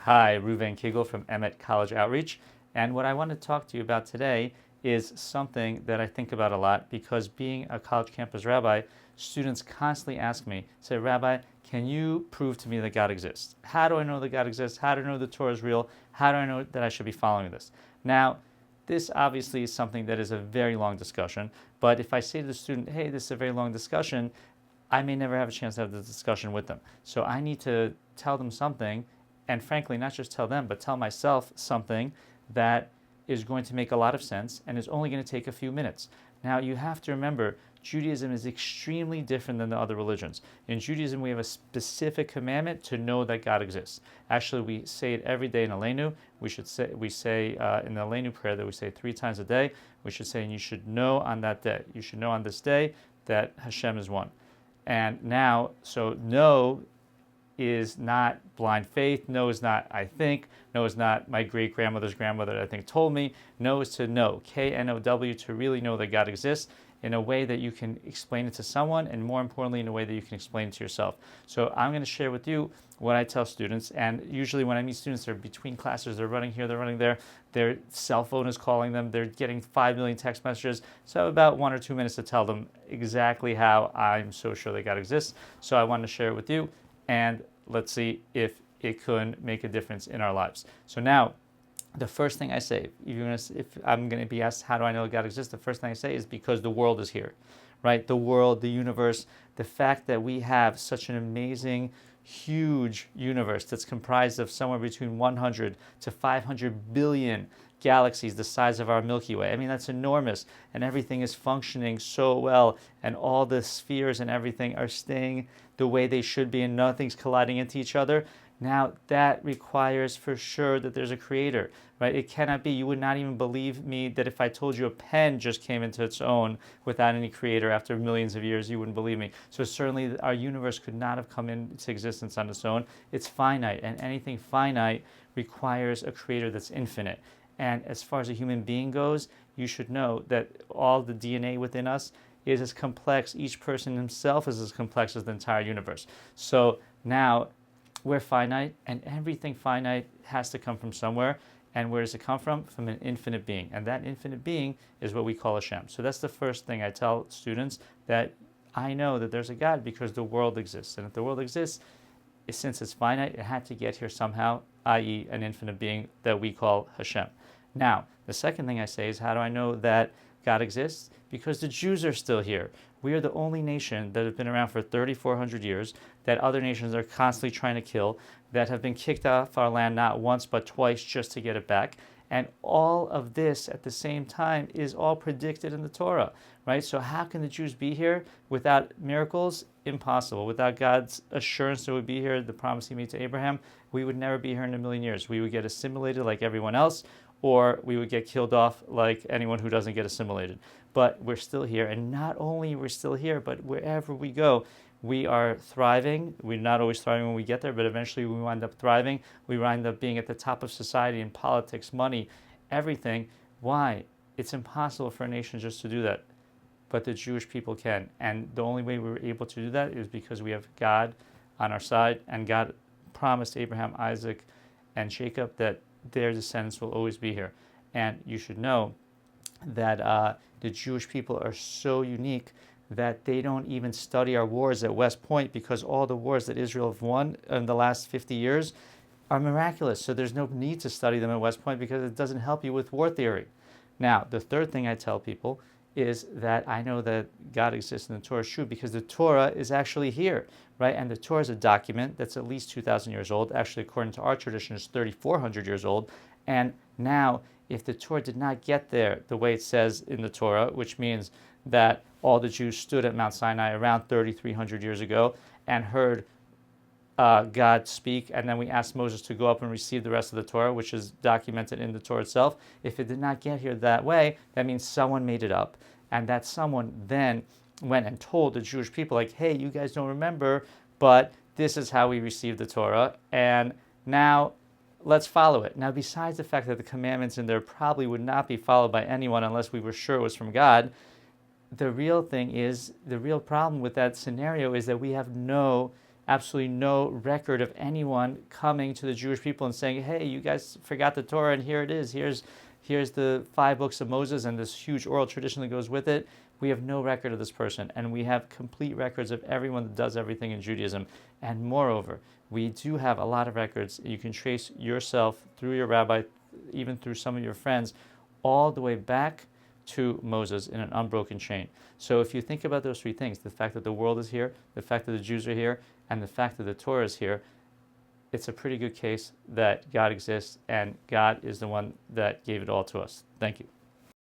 Hi, Reuven Kigel from Emmett College Outreach. And what I want to talk to you about today is something that I think about a lot because being a college campus rabbi, students constantly ask me, say, Rabbi, can you prove to me that God exists? How do I know that God exists? How do I know the Torah is real? How do I know that I should be following this? Now, this obviously is something that is a very long discussion, but if I say to the student, hey, this is a very long discussion, I may never have a chance to have the discussion with them. So I need to tell them something, and frankly, not just tell them, but tell myself something that is going to make a lot of sense and is only going to take a few minutes. Now, you have to remember, Judaism is extremely different than the other religions. In Judaism, we have a specific commandment to know that God exists. Actually, we say it every day in Aleinu. We say in the Aleinu prayer that we say 3 times a day. We should say, and you should know on that day. You should know on this day that Hashem is one. And now, so know is not blind faith. No is not I think. No is not my great-grandmother's grandmother I think told me. No is to know, K-N-O-W, to really know that God exists in a way that you can explain it to someone, and more importantly, in a way that you can explain it to yourself. So I'm going to share with you what I tell students, and usually when I meet students, they're between classes, they're running here, they're running there, their cell phone is calling them, they're getting 5 million text messages, so I have about 1 or 2 minutes to tell them exactly how I'm so sure that God exists. So I want to share it with you, and let's see if it can make a difference in our lives. So now, the first thing I say, if I'm going to be asked, how do I know God exists? The first thing I say is because the world is here, right? The world, the universe, the fact that we have such an amazing, huge universe that's comprised of somewhere between 100 to 500 billion galaxies the size of our Milky Way. I mean, that's enormous, and everything is functioning so well, and all the spheres and everything are staying the way they should be, and nothing's colliding into each other. Now, that requires for sure that there's a creator, right? It cannot be. You would not even believe me that if I told you a pen just came into its own without any creator after millions of years, you wouldn't believe me. So certainly our universe could not have come into existence on its own. It's finite, and anything finite requires a creator that's infinite. And as far as a human being goes, you should know that all the DNA within us is as complex. Each person himself is as complex as the entire universe. So now, we're finite, and everything finite has to come from somewhere. And where does it come from? From an infinite being. And that infinite being is what we call Hashem. So that's the first thing I tell students, that I know that there's a God because the world exists. And if the world exists, since it's finite, it had to get here somehow, i.e. an infinite being that we call Hashem. Now, the second thing I say is, how do I know that God exists? Because the Jews are still here. We are the only nation that have been around for 3,400 years, that other nations are constantly trying to kill, that have been kicked off our land not once but twice just to get it back. And all of this at the same time is all predicted in the Torah, right? So how can the Jews be here without miracles? Impossible. Without God's assurance that we'd be here, the promise he made to Abraham, we would never be here in a million years. We would get assimilated like everyone else, or we would get killed off like anyone who doesn't get assimilated. But we're still here, and not only we're still here, but wherever we go, we are thriving. We're not always thriving when we get there, but eventually we wind up thriving. We wind up being at the top of society in politics, money, everything. Why? It's impossible for a nation just to do that, but the Jewish people can. And the only way we were able to do that is because we have God on our side, and God promised Abraham, Isaac, and Jacob that their descendants will always be here. And you should know that the Jewish people are so unique that they don't even study our wars at West Point, because all the wars that Israel have won in the last 50 years are miraculous. So there's no need to study them at West Point because it doesn't help you with war theory. Now, the third thing I tell people is that I know that God exists and the Torah is true because the Torah is actually here, right? And the Torah is a document that's at least 2,000 years old. Actually, according to our tradition, it's 3,400 years old. And now, if the Torah did not get there the way it says in the Torah, which means that all the Jews stood at Mount Sinai around 3,300 years ago and heard God speak, and then we asked Moses to go up and receive the rest of the Torah, which is documented in the Torah itself. If it did not get here that way, that means someone made it up. And that someone then went and told the Jewish people, like, hey, you guys don't remember, but this is how we received the Torah, and now let's follow it. Now, besides the fact that the commandments in there probably would not be followed by anyone unless we were sure it was from God, the real problem with that scenario is that we have no absolutely no record of anyone coming to the Jewish people and saying, hey, you guys forgot the Torah and here it is. Here's the 5 books of Moses and this huge oral tradition that goes with it. We have no record of this person, and we have complete records of everyone that does everything in Judaism. And moreover, we do have a lot of records. You can trace yourself through your rabbi, even through some of your friends, all the way back to Moses in an unbroken chain. So if you think about those 3 things, the fact that the world is here, the fact that the Jews are here, and the fact that the Torah is here, it's a pretty good case that God exists and God is the one that gave it all to us. Thank you.